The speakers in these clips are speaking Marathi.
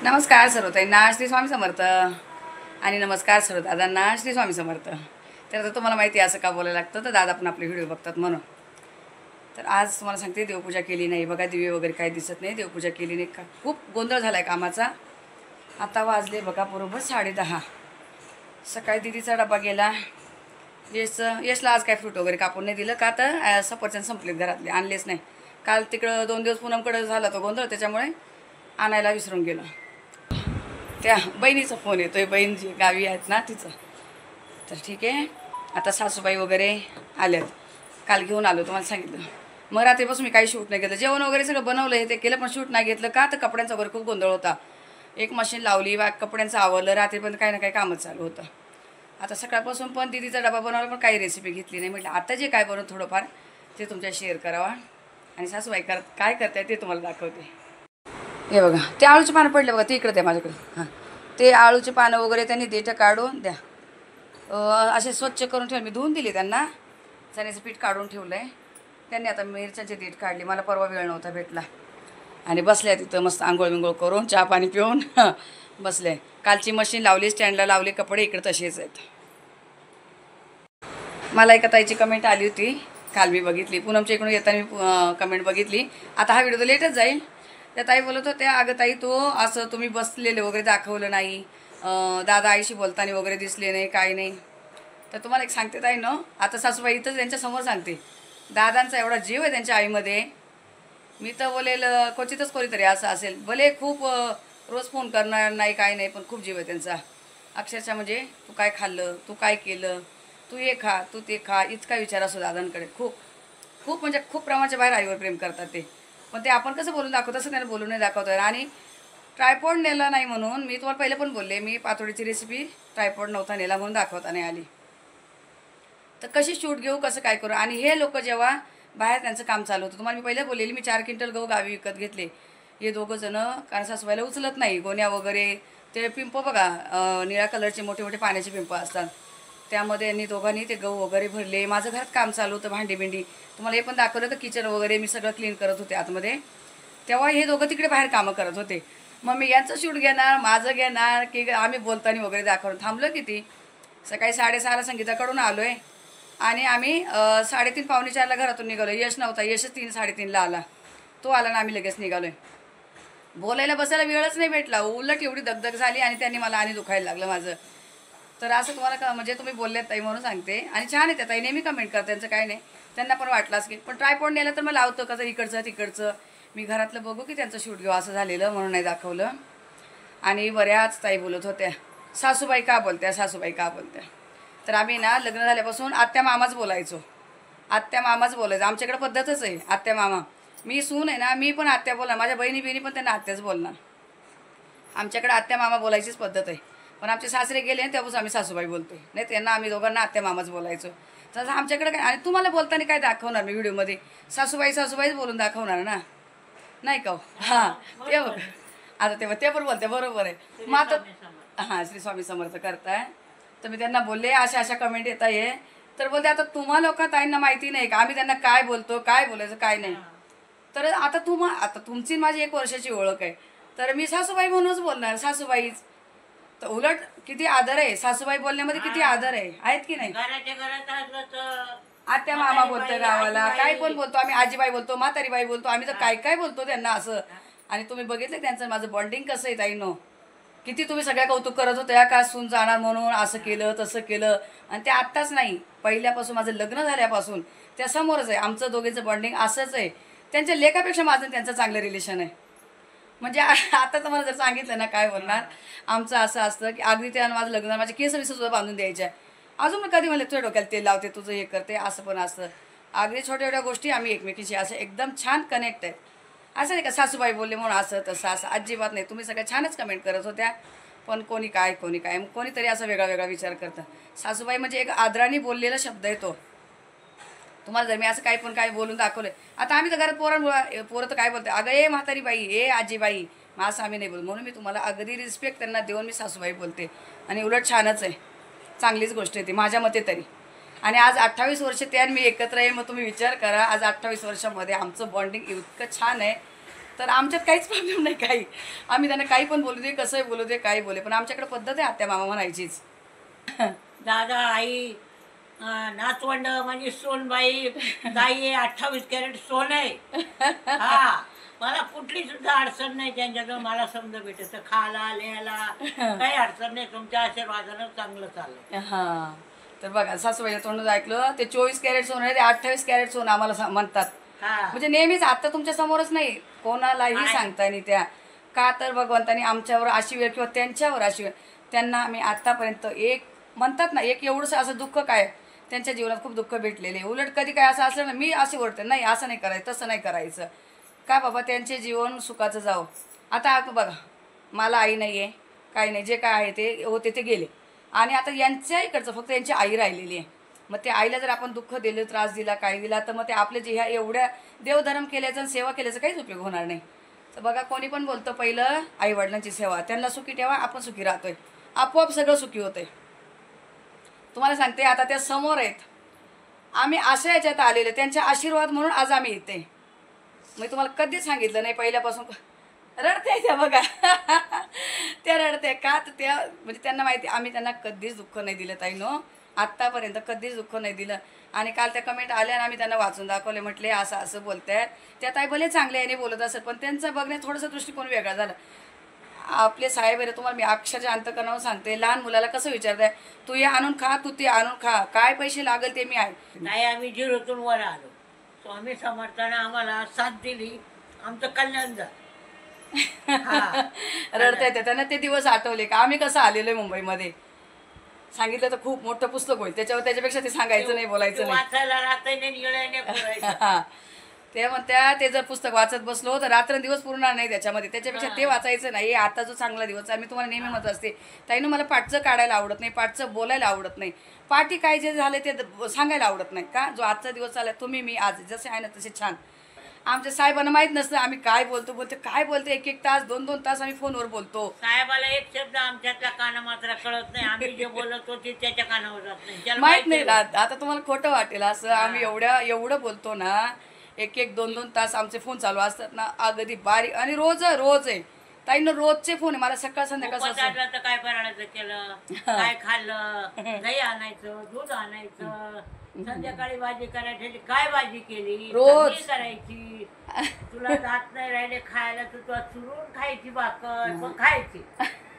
नमस्कार सर्वताईंना श्री स्वामी समर्थ आणि नमस्कार सर्व दादांना श्री स्वामी समर्थ। तर आता तुम्हाला माहिती आहे असं का बोलायला लागतं, तर दादा पण आपले व्हिडिओ बघतात म्हणून। तर आज तुम्हाला सांगते देवपूजा केली नाही बघा, दिवे वगैरे काही दिसत नाही, देवपूजा केली नाही का खूप गोंधळ झाला आहे कामाचा। आता वाजले बघा बरोबर 10:30। सकाळी दीदीचा डबा गेला, यशला आज काय फ्रूट वगैरे कापून नाही दिलं का, तर सफरचंद संपलेत घरातले, आणलेच नाही। काल तिकडं 2 दिवस पूनमकडे झाला तो गोंधळ, त्याच्यामुळे आणायला विसरून गेलो। त्या बहिणीचा फोन येतोय, बहीण जी गावी आहेत ना तिचं। तर ठीक आहे, आता सासूबाई वगैरे आल्यात, काल घेऊन आलो तुम्हाला सांगितलं। मग रात्रीपासून मी काही शूट नाही घेतलं, जेवण वगैरे सगळं बनवलं हे ते केलं, पण शूट नाही घेतलं का, तर कपड्यांचा वगैरे खूप गोंधळ होता। एक मशीन लावली, कपड्यांचं आवरलं, रात्रीपर्यंत काही ना काही कामच चालू होतं। आता सकाळपासून पण दीदीचा डबा बनवला, पण काही रेसिपी घेतली नाही। म्हटलं आता जे काय बनवून थोडंफार ते तुमच्या शेअर करावा, आणि सासूबाई काय करताय ते तुम्हाला दाखवते। हे बघा ते आळूचे पानं पडले बघा, ते इकडे द्या माझ्याकडे। हां, ते आळूचे पानं वगैरे त्यांनी देठं काढून द्या, असे स्वच्छ करून ठेवले, मी धुवून दिले त्यांना, चण्याचं पीठ काढून ठेवलं आहे त्यांनी। आता मिरच्याचे देठ काढले, मला परवा वेळ नव्हता भेटला, आणि बसल्या तिथं मस्त आंघोळ विंघोळ करून चहा पाणी पिऊन बसले। कालची मशीन लावली, स्टँडला लावले कपडे, इकडे तसेच आहेत। मला एका ताईची कमेंट आली होती काल, मी बघितली, पूनमच्या इकडून येताना मी कमेंट बघितली। आता हा व्हिडिओ तर लेटच जाईल। त्या ताई बोलत होत्या, अगं ताई तो असं तुम्ही बसलेले वगैरे दाखवलं नाही, दादा आईशी बोलताना वगैरे दिसले नाही, काही नाही। तर तुम्हाला एक सांगते ताई न, आता सासूबाई इथंच त्यांच्यासमोर सांगते, दादांचा एवढा जीव आहे त्यांच्या आईमध्ये। मी तर बोलेल क्वचितच कोणीतरी असं असेल, भले खूप रोज फोन करणार नाही काही नाही, पण खूप जीव आहे त्यांचा अक्षरशः। म्हणजे तू काय खाल्लं, तू काय केलं, तू हे खा, तू ते खा, इतका विचार असतो दादांकडे। खूप खूप म्हणजे खूप प्रमाणाच्या बाहेर आईवर प्रेम करतात ते, पण ते आपण कसं बोलून दाखवतो तसं त्यांना बोलून नाही दाखवतो। आणि ट्रायपॉड नेला नाही म्हणून मी तुम्हाला पहिले पण बोलले, मी पातोडीची रेसिपी ट्रायपॉड नव्हता नेला म्हणून दाखवता नाही आली, तर कशी शूट घेऊ, कसं काय करू। आणि हे लोक जेव्हा बाहेर त्यांचं काम चालू होतं, तुम्हाला मी पहिले बोललेली, मी 4 क्विंटल गहू गावी विकत घेतले। हे दोघं जणं, कारण सासूबाईला उचलत नाही, गोण्या वगैरे ते पिंप बघा, निळ्या कलरचे मोठे मोठे पाण्याचे पिंप असतात, त्यामध्ये यांनी दोघांनी ते गहू वगैरे भरले। माझं घरात काम चालू होतं, भांडी बिंडी तुम्हाला हे पण दाखवलं, तर किचन वगैरे मी सगळं क्लीन करत होते आतमध्ये, तेव्हा हे दोघं तिकडे बाहेर कामं करत होते। मग मी यांचं शूट घेणार, माझं घेणार, की आम्ही बोलताना वगैरे दाखवून थांबलो किती। सकाळी 6:30ला संगीताकडून आलो आहे, आणि आम्ही 3:30 पावणे 4ला घरातून निघालो। यश नव्हता, यशच 3-3:30ला आला, तो आला ना आम्ही लगेच निघालो आहे। बोलायला बसायला वेळच नाही भेटला, उलट एवढी दगदग झाली, आणि त्यांनी मला आणि दुखायला लागलं माझं। तर असं तुम्हाला म्हणजे तुम्ही बोललेत ताई म्हणून सांगते, आणि छान आहे त्या ताई, नेहमी कमेंट करतात, त्यांचं काही नाही, त्यांना पण वाटलंच की पण ट्रायपॉड नेलं तर मग लावतं कसं इकडचं तिकडचं, मी घरातलं बघू की त्यांचं शूट घेऊ, असं झालेलं म्हणून नाही दाखवलं। आणि बऱ्याच ताई बोलत होत्या, सासूबाई का बोलत्या, सासूबाई का बोलत्या। तर आम्ही ना लग्न झाल्यापासून आत्या मामाच बोलायचो, आत्या मामाच बोलायचं, आमच्याकडे पद्धतच आहे आत्या मामा। मी सून आहे ना, मी पण आत्या बोलणार, माझ्या बहिणी पण त्यांना आत्याच बोलणार, आमच्याकडे आत्या मामा बोलायचीच पद्धत आहे। पण आमचे सासरे गेले तेव्हापासून आम्ही सासूबाई बोलतोय, नाही त्यांना आम्ही दोघांना आत्या मामाच बोलायचो। तसं आमच्याकडे काय, आणि तुम्हाला बोलताना काय दाखवणार मी व्हिडिओमध्ये, सासूबाईच बोलून दाखवणार ना, नाही का? हां, ते बघ आता ते पण बोलते, बरोबर आहे। मग आता हां, श्री स्वामी समर्थ करताय, तर मी त्यांना बोलले अशा अशा कमेंट येत आहे, तर बोलते आता तुम्हा लोक ताईंना माहिती नाही का आम्ही त्यांना काय बोलतो, काय बोलायचं काय नाही। तर आता तुमची माझी 1 वर्षाची ओळख आहे, तर मी सासूबाई म्हणूनच बोलणार, सासूबाईच। तर उलट किती आदर आहे, सासूबाई बोलण्यामध्ये किती आदर आहे, आहेत की नाही। आत्या मामा बोलतो गावाला, काय पण बोलतो आम्ही, आजीबाई बोलतो, म्हातारीबाई बोलतो, आम्ही तर काय काय बोलतो त्यांना असं। आणि तुम्ही बघितलं त्यांचं माझं बॉन्डिंग कसं आहे ताईंनो, किती तुम्ही सगळ्या कौतुक करत होत्या का सून जाणार म्हणून, असं केलं तसं केलं। आणि ते आत्ताच नाही, पहिल्यापासून माझं लग्न झाल्यापासून त्या समोरच आहे, आमचं दोघींचं बॉन्डिंग असंच आहे। त्यांच्या लेखापेक्षा माझं त्यांचं चांगलं रिलेशन आहे। म्हणजे आता तुम्हाला जर सांगितलं ना काय बोलणार, आमचं असं असतं की अगदी त्या माझं लग्न, माझे केस सुद्धा बांधून द्यायच्या, अजून मी कधी म्हणले तुझ्या डोक्याला तेल लावते, तुझं हे करते, असं पण असतं। अगदी छोट्या छोट्या गोष्टी आम्ही एकमेकीशी असं एकदम छान कनेक्ट आहे। असं नाही का सासूबाई बोलले म्हणून असं तसं, असं अजिबात नाही। तुम्ही सगळ्या छानच कमेंट करत होत्या, पण कोणी काय कोणीतरी असं वेगळा वेगळा विचार करतं। सासूबाई म्हणजे एक आदराने बोललेला शब्द आहे तो। तुम्हाला जर मी असं काही पण काय बोलून दाखवलं, आता आम्ही तर घरात पोरं तर काय बोलते, अगं ए म्हातारी बाई, ए आजीबाई, मग असं आम्ही नाही बोलू, म्हणून मी तुम्हाला अगदी रिस्पेक्ट त्यांना देऊन मी सासूबाई बोलते। आणि उलट छानच आहे, चांगलीच गोष्ट आहे ती माझ्या मते तरी। आणि आज 28 वर्ष ते आणि मी एकत्र आहे, मग तुम्ही विचार करा आज 28 वर्षामध्ये आमचं बॉन्डिंग इतकं छान आहे तर आमच्यात काहीच प्रॉब्लेम नाही काही. आम्ही त्यांना काही पण बोलू दे, कसंही बोलू दे, काही बोले, पण आमच्याकडे पद्धत आहे आत्या मामा म्हणायचीच. दादा आई नातवंड म्हणजे सोनबाई ताई 28 कॅरेट सोन आहे. हा मला कुठली सुद्धा अडचण नाही त्यांच्याजवळ. मला समजा भेटायचं खायला लिहायला काही अडचण नाही. तुमच्या आशीर्वादानं चांगलं चाललंय. हां, तर बघा सासूबाईच्या तोंडून ऐकलं, ते 24 कॅरेट सोनं आहे, ते 28 कॅरेट सोनं आम्हाला म्हणतात. म्हणजे नेहमीच आता तुमच्या समोरच नाही, कोणालाही सांगता नाही त्या. का तर भगवंतानी आमच्यावर अशी वेळ किंवा त्यांच्यावर अशी वेळ, त्यांना आम्ही आतापर्यंत एक म्हणतात ना, एक एवढंसं असं दुःख काय, त्यांच्या जीवनात खूप दुःख भेटलेले. उलट कधी काय असं असलं ना, मी अशी ओरडते, नाही असं नाही करायचं, तसं नाही करायचं. का बाबा त्यांचे जीवन सुखाचं जावं. आता बघा, मला आई नाही आहे, काही नाही, जे काय आहे ते होते ते गेले, आणि आता यांच्या इकडचं फक्त यांची आई राहिलेली आहे. मग त्या आईला जर आपण दुःख दिलं, त्रास दिला, काय दिला, तर मग ते आपले जे ह्या एवढ्या देवधर्म केल्याचं आणि सेवा केल्याचं काहीच उपयोग होणार नाही. तर बघा, कोणी पण बोलतं पहिलं आईवडिलांची सेवा, त्यांना सुखी ठेवा, आपण सुखी राहतोय, आपोआप सगळं सुखी होतंय. तुम्हाला सांगते, आता त्या समोर आहेत, आम्ही अशा याच्यात आलेले, त्यांचे आशीर्वाद म्हणून आज आम्ही येते. मी तुम्हाला कधीच सांगितलं नाही पहिल्यापासून. रडते त्या बघा. त्या रडते का, तर त्या म्हणजे त्यांना माहिती आम्ही त्यांना कधीच दुःख नाही दिलं ताईनो, आत्तापर्यंत कधीच दुःख नाही दिलं. आणि काल त्या कमेंट आल्या आणि आम्ही त्यांना वाचून दाखवले, म्हटले असं असं बोलतायत. त्या ताई भले चांगले याने बोलत असेल, पण त्यांचं बघण्यात थोडंसं दृष्टिकोन वेगळा झाला. आपले साहेब आहे, तुम्हाला मी अक्षरशः अंतकरणावर सांगते, लहान मुलाला कसं विचारताय, तू हे आणून खा, तू ते आणून खा, काय पैसे लागेल ते मी आहे. नाही आम्ही झिरोतून वर आलो, स्वामी समर्थाने आम्हाला साथ दिली, आमचं कल्याण झालं. रडता येते त्यांना ते दिवस आठवले का आम्ही कसं आलेलो आहे मुंबईमध्ये. सांगितलं तर खूप मोठं पुस्तक होईल त्याच्यावर, त्याच्यापेक्षा ते सांगायचं नाही, बोलायचं नाही. ते म्हणत्या, ते जर पुस्तक वाचत बसलो तर रात्रंदिवस पुरणार नाही त्याच्यामध्ये, त्याच्यापेक्षा ते वाचायचं नाही. आता जो चांगला दिवस आहे, मी तुम्हाला नेहमी म्हणत असते ताईनं, मला पाठचं काढायला आवडत नाही, पाठचं बोलायला आवडत नाही, पाठी काय जे झाले ते सांगायला आवडत नाही. का जो आजचा दिवस चालला, तुम्ही मी आज जसे आहे ना तसे छान. आमच्या साहेबांना माहीत नसतं आम्ही काय बोलतो, काय बोलतो, एक एक तास 2-2 तास आम्ही फोनवर बोलतो. साहेबाला एक शब्द आमच्यातला काना मात्र कळत नाही, आम्ही जे बोलतो ते त्याच्या कानावर जात नाही, माहित नाही राहत. आता तुम्हाला खोटं वाटेल असं, आम्ही एवढं बोलतो ना, एक 2-2 तास आमचे फोन चालू असतात ना, अगदी बारीक. आणि रोज आहे ताईनं, रोजचे फोन आहे मला, सकाळ संध्याकाळ. तर काय फराळाचं केलं, काय खाल्लं, दही आणायचं, दूध आणायचं, संध्याकाळी भाजी करायची, काय भाजी केली, रोज करायची, तुला जात नाही राहिले खायला, तुला चुरून खायची भाकर, मग खायची.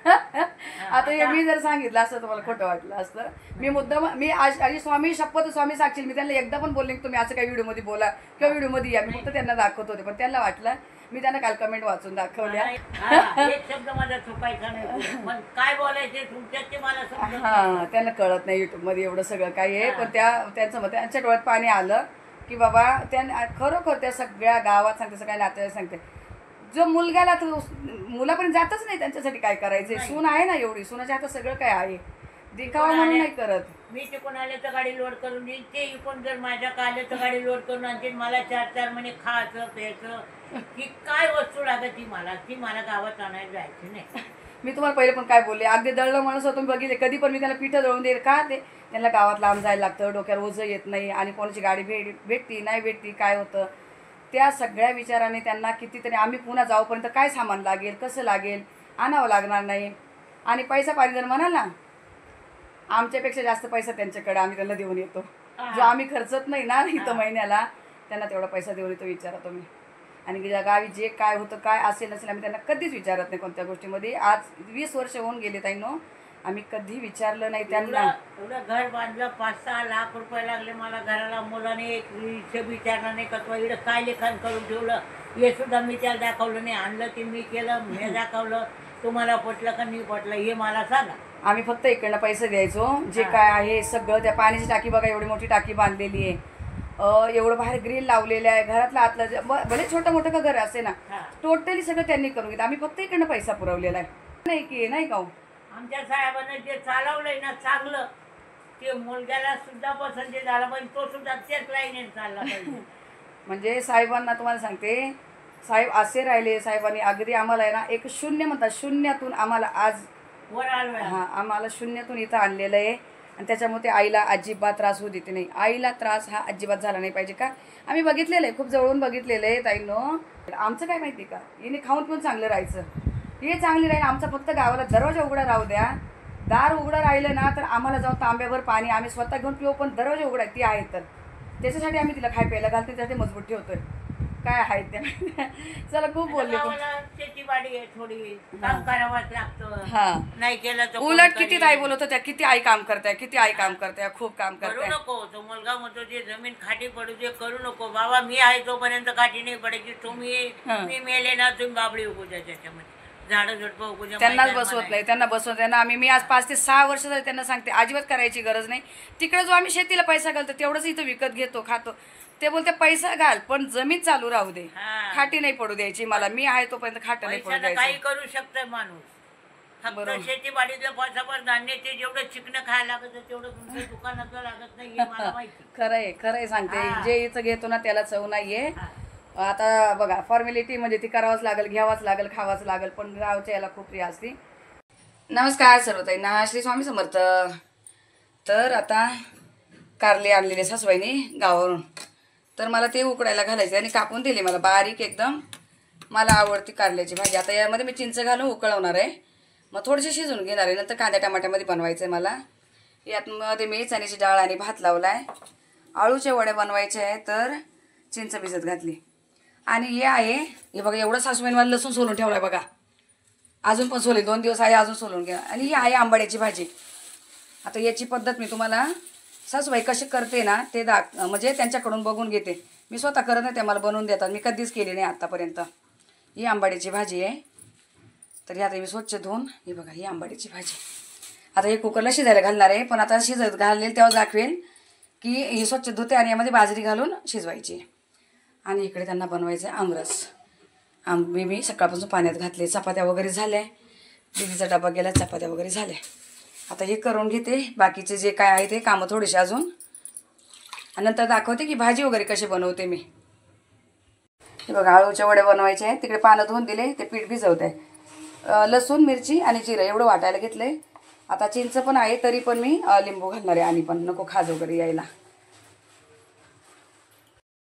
आता हे मी जर सांगितलं असतं तुम्हाला खोटं वाटलं असतं. मी मुद्दाम, मी आणि स्वामी शपथ, स्वामी साक्षी, मी त्यांना एकदा पण बोलले की तुम्ही असं काही व्हिडिओमध्ये बोला किंवा व्हिडिओमध्ये या, मी फक्त त्यांना दाखवत होते, पण त्यांना वाटलं, मी त्यांना काल कमेंट वाचून दाखवल्या. एक शब्द माझा चुकायचा नाही, काय बोलायचे तुमच्यात ते मला समजत. हां, त्यांना कळत नाही युट्यूबमध्ये एवढं सगळं काही आहे, पण त्यांचं मत, त्यांच्या डोळ्यात पाणी आलं की बाबा त्यांना खरोखर त्या सगळ्या गावात सांगते, सगळ्या नात्याला सांगते, जो मुलग्याला मुलापर्यंत जातच नाही त्यांच्यासाठी काय करायचं. सून आहे ना एवढी, सुनाच्या हातात सगळं काय आहे, दिखावा म्हणून नाही करत. मी तिकडून आले तर गाडी लोड करून देईन, ते इकडून जर माझ्या आले तर गाडी लोड करून आणते, मला 4-4 महिने खायचं प्यायचं, की काय वस्तू लागत ती मला गावात आणायला जायची नाही. मी तुम्हाला पहिले पण काय बोलले, अगदी दळलं म्हणून तुम्ही बघितले, कधी पण मी त्याला पिठं दळून देईल का, ते त्यांना गावात लांब जायला लागतं, डोक्यावर ओझं येत नाही, आणि कोणाची गाडी भेटती नाही भेटती काय होतं, त्या सगळ्या विचाराने त्यांना कितीतरी, आम्ही पुन्हा जाऊपर्यंत काय सामान लागेल, कसं लागेल, आणावं लागणार नाही. आणि पैसा पाणी जर म्हणाल ना, आमच्यापेक्षा जास्त पैसा त्यांच्याकडे आम्ही त्यांना देऊन येतो, जो आम्ही खर्चत नाही ना इथं महिन्याला, त्यांना तेवढा पैसा देऊन येतो. विचारा तुम्ही. आणि गावी जे काय होतं, काय असेल नसेल, आम्ही त्यांना कधीच विचारत नाही कोणत्या गोष्टीमध्ये. आज 20 वर्ष होऊन गेले ताईनो, आम्ही कधी विचारलं नाही त्यांना. एवढं घर बांधलं, 5-6 लाख रुपये लागले मला घराला, मुलाने एक विचारलं नाही का इकडं काय लेखन करून ठेवलं, हे सुद्धा मी त्याला दाखवलं नाही, आणलं ते मी केलं, मी दाखवलं, तुम्हाला पटलं का नाही पटलं हे मला सांगा. आम्ही फक्त इकडनं पैसे द्यायचो, जे काय आहे सगळं. त्या पाण्याची टाकी बघा, एवढी मोठी टाकी बांधलेली आहे, एवढं बाहेर ग्रिल लावलेलं आहे, घरातलं आतलं भले छोटं मोठं का घर असे ना, टोटली सगळं त्यांनी करून घेतलं. आम्ही फक्त इकडनं पैसा पुरवलेला आहे, नाही की नाही का. आमच्या साहेबांना जे चालवलंय ना चांगलं, ते मुलग्याला सुद्धा पसंती झाला पाहिजे, तो सुद्धा त्याच लाईनीने चालला पाहिजे. म्हणजे साहेबांना तुम्हाला सांगते, साहेब असे राहिले, साहेबांनी अगदी आम्हाला आहे ना, एक शून्य म्हणतात, शून्यातून आम्हाला आज वर आलो. हां, आम्हाला शून्यातून इथं आणलेलं आहे. आणि त्याच्यामुळे ते आईला अजिबात त्रास होऊ देते नाही. आईला त्रास हा अजिबात झाला नाही पाहिजे का. आम्ही बघितलेलं आहे, खूप जवळून बघितलेलं आहे ताईंनो. आमचं काय माहिती का, हिने खाऊन पण चांगलं राहायचं, हे चांगली राहील. आमचा फक्त गावाला दरवाजा उघडा राहू द्या, दार उघडं राहिलं ना तर आम्हाला जाऊन तांब्यावर पाणी आम्ही स्वतः घेऊन पिऊ, पण दरवाजा उघडा ती आहे तर त्याच्यासाठी आम्ही तिला खाय प्यायला घालतो, त्यासाठी मजबूत ठेवतोय. काय आहे त्या चला खूप बोलले. शेतीवाडी आहे, थोडी काम करावंच लागतं. हा नाही केलं तर उलट किती ताई बोलत होत्या, किती आई काम करताय, किती आई काम करताय, खूप काम करू करताय. नको. तो मुलगा म्हणतो जे जमीन खाटी पडू दे, करू नको बाबा. मी आहे तोपर्यंत खाटी नाही पडायची. तुम्ही मी मेले ना तुम्ही बाबळी उगू द्या, त्याच्यामध्ये झाडं झुडपं उगू द्या. त्यांनाच बसवत नाही, त्यांना बसवत नाही ना. मी आज 5 ते 6 वर्ष झाले त्यांना सांगते अजिबात करायची गरज नाही. तिकडे जो आम्ही शेतीला पैसा घालतो तेवढंच इथं विकत घेतो खातो. ते बोलते पैसा घाल पण जमीन चालू राहू दे, खाटी नाही पडू द्यायची मला. मी आहे तोपर्यंत खाट नाही पडू काही द्यायची. करू शकतोय माणूस. फक्त शेतीवाडीतलं पैसाभर धान्य ते जेवढं चिकणं खायला लागत तेवढं तुमच्या दुकानाचं लागत नाही, हे मला माहिती. खरंय खरंय सांगते. जे इथं घेतो ना त्याला चव नाहीये. आता बघा फॉर्मॅलिटी म्हणजे ती करावंच लागेल, घ्यावाच लागेल, खावाच लागेल, पण गावच्या याला खूप प्रिय असते. नमस्कार सर्व ताईंना, श्री स्वामी समर्थ. तर आता कारले आणलेले सासूबाईने गावावरून, तर मला ते उकडायला घालायचे आणि कापून दिले मला बारीक एकदम. मला आवडती कारल्याची भाजी. आता यामध्ये मी चिंच घालून उकळवणार आहे, मग थोडीशी शिजून घेणार आहे, नंतर कांद्या टमाट्यामध्ये बनवायचं आहे मला. यात मध्ये मी चण्याची डाळ आणि भात लावला आहे. आळूच्या वड्या बनवायचे आहे, तर चिंच भिजत घातली. आणि हे आहे, हे बघा एवढं सासूबाईने मला लसूण सोलून ठेवलं आहे बघा, अजून पण सोले 2 दिवस आहे अजून सोलून घ्या. आणि ही आहे आंबाड्याची भाजी. आता याची पद्धत मी तुम्हाला सासूबाई कशी करते ना ते म्हणजे त्यांच्याकडून बघून घेते. मी स्वतः करत नाही, ते मला बनवून देतात, मी कधीच केली नाही आत्तापर्यंत. ही आंबाड्याची भाजी आहे. तर आता मी स्वच्छ धुवून, ही बघा ही आंबाड्याची भाजी. आता हे कुकरला शिजायला घालणार आहे, पण आता शिजत घालेल तेव्हा दाखवेल की ही स्वच्छ धुते आणि यामध्ये बाजरी घालून शिजवायची. आणि इकडे त्यांना बनवायचं आहे आमरस. मी सकाळपासून पाण्यात घातले, चपात्या वगैरे झाल्या, दीदीचा डबा गेला, चपात्या वगैरे झाल्या. आता हे करून घेते, बाकीचे जे काय आहे ते कामं थोडेसे अजून, आणि नंतर दाखवते की भाजी वगैरे कशी बनवते मी. हे बघा आळूच्या वड्या बनवायचे आहे, तिकडे पानं धुवून दिले, ते पीठ भिजवत आहे. लसूण मिरची आणि जिरं एवढं वाटायला घेतलं आहे. आता चिंच पण आहे, तरी पण मी लिंबू घालणार आहे, आणि पण नको खाज वगैरे यायला.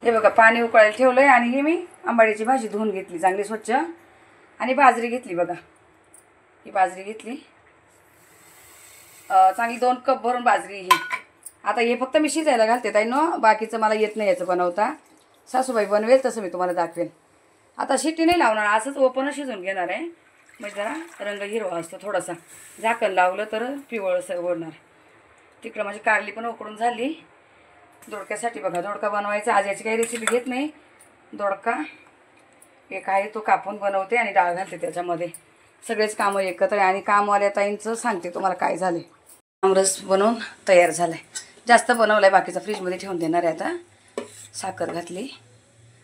हे बघा पाणी उकळायला ठेवलं आहे, आणि ही मी आंबाड्याची भाजी धुवून घेतली चांगली स्वच्छ, आणि बाजरी घेतली बघा. ही बाजरी घेतली चांगली 2 कप भरून बाजरी ही. आता हे फक्त मी शिजायला घालते ताईंनो, बाकीचं मला येत नाही याचं बनवता. सासूबाई बनवेल तसं मी तुम्हाला दाखवेल. आता शिट्टी नाही लावणार, असंच ओपनच शिजून घेणार आहे, म्हणजे जरा रंग हिरवा असतो थोडासा. झाकण लावलं तर पिवळसर होणार. तिकडं माझी कारली पण उकडून झाली. दोडक्यासाठी बघा दोडका बनवायचा आज, याची काही रेसिपी घेत नाही. दोडका एक आहे तो कापून बनवते आणि डाळ घालते त्याच्यामध्ये. सगळेच कामं एकत्र आहे. आणि कामवाल्या ताईंचं सांगते तुम्हाला काय झाले. आमरस बनवून तयार झाला आहे, जास्त बनवला आहे, बाकीचा फ्रीजमध्ये ठेवून देणार आहे. आता साखर घातली,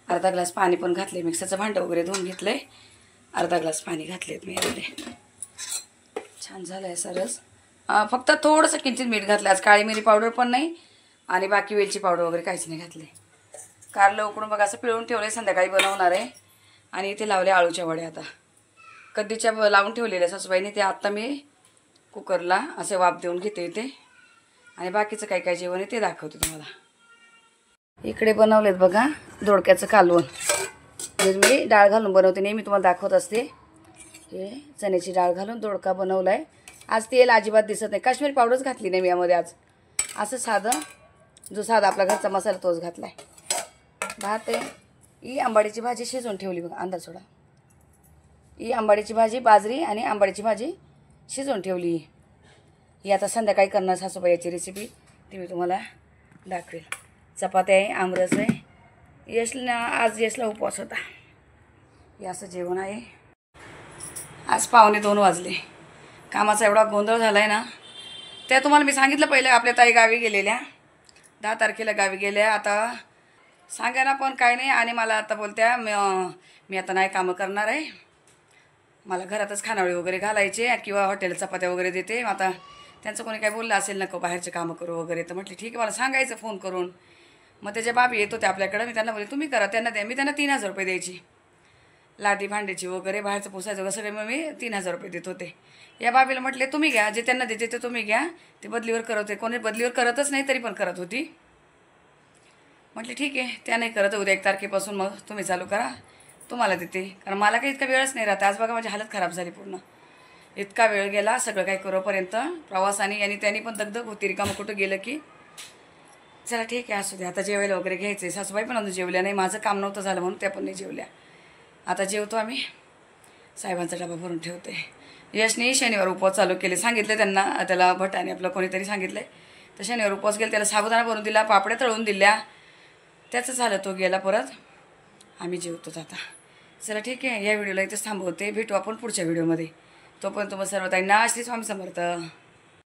अर्धा ग्लास पाणी पण घातले, मिक्सरचं भांडं वगैरे धुवून घेतलं आहे, अर्धा ग्लास पाणी घातलेत मी यामध्ये. छान झालं आहे सरस. फक्त थोडंसं किंचित मीठ घातलं आज, काळी मिरी पावडर पण नाही, आणि बाकी वेलची पावडर वगैरे काहीच नाही घातले. कारलं उकडून बघा असं पिळून ठेवलं आहे, संध्याकाळी बनवणार आहे. आणि इथे लावले आळूच्या वड्या, आता कधीच्या लावून ठेवलेल्या सासूबाईने, ते आत्ता मी कुकरला असे वाफ देऊन घेते इथे. आणि बाकीचं काय काय जेवण आहे ते दाखवते तुम्हाला. इकडे बनवलेत बघा दोडक्याचं कालवण, म्हणजे मी डाळ घालून बनवते, नेहमी तुम्हाला दाखवत असते. हे चण्याची डाळ घालून दोडका बनवला आहे. आज तेल अजिबात दिसत नाही, काश्मीरी पावडरच घातली नाही मी यामध्ये आज, असं साधं जो साधा आपला घरचा मसाला तोच घातला आहे. भात आहे, ही आंबाडीची भाजी शिजवून ठेवली बघा, अंदाज सोडा. ही आंबाडीची भाजी, बाजरी आणि आंबाडीची भाजी शिजवून ठेवली. ही आता संध्याकाळी करणार सासूबाईची रेसिपी, ती मी तुम्हाला दाखवेल. चपात्या आहे, आमरस आहे. यशला आज यशला उपवास होता. हे असं जेवण आहे. आज 1:45 वाजले. कामाचा एवढा गोंधळ झाला आहे ना, त्या तुम्हाला मी सांगितलं पहिलं, आपल्या ताई गावी गेलेल्या, 10 तारखेला गावी गेल्या. आता सांगा ना पण काय नाही. आणि मला आता बोलत्या मी आता नाही कामं करणार आहे, मला घरातच खानावळी वगैरे घालायचे किंवा हॉटेल चपात्या वगैरे देते. आता त्यांचं कोणी काय बोललं असेल नको बाहेरचे कामं करू वगैरे, तर म्हटली ठीक आहे मला सांगायचं फोन करून. मग त्याच्या बाबी येत होते आपल्याकडं, मी त्यांना बोलले तुम्ही करा, त्यांना द्या. मी त्यांना 3000 रुपये द्यायची. लादी भांड्याची वगैरे बाहेरचं पुसायचं वगैरे सगळे मग मी 3,000 रुपये देत होते. या बाबीला म्हटले तुम्ही घ्या, जे त्यांना देते ते तुम्ही घ्या, ते बदलीवर करत होते. कोणी बदलीवर करतच नाही तरी पण करत होती. म्हटले ठीक आहे, त्या नाही करत, उद्या 1 तारखेपासून मग तुम्ही चालू करा, तुम्हाला देते. कारण मला काही इतका वेळच नाही राहत. आज बघा माझी हालत खराब झाली पूर्ण. इतका वेळ गेला सगळं काही करोपर्यंत प्रवासाने, आणि त्यांनी पण दगदग होती. रिकामं कुठं गेलं की चला ठीक आहे असू द्या, आता जेवायला वगैरे घ्यायचं आहे. सासूबाई पण अजून जेवल्या नाही, माझं काम नव्हतं झालं म्हणून त्या पण नाही जेवल्या. आता जेवतो आम्ही. साहेबांचा डबा भरून ठेवते. यशने शनिवार उपवास चालू केले, सांगितले त्यांना, त्याला भटाने आपलं कोणीतरी सांगितलं तर शनिवार उपवास गेला. त्याला साबुदाणा भरून दिला, पापड्या तळून दिल्या, त्याचं झालं. तो गेला परत. आम्ही जेवतोच आता. चला ठीक आहे, या व्हिडिओला इथेच थांबवते. भेटू आपण पुढच्या व्हिडिओमध्ये. तोपर्यंत तुम्हाला सर्व ताईंना श्री स्वामी समर्थ.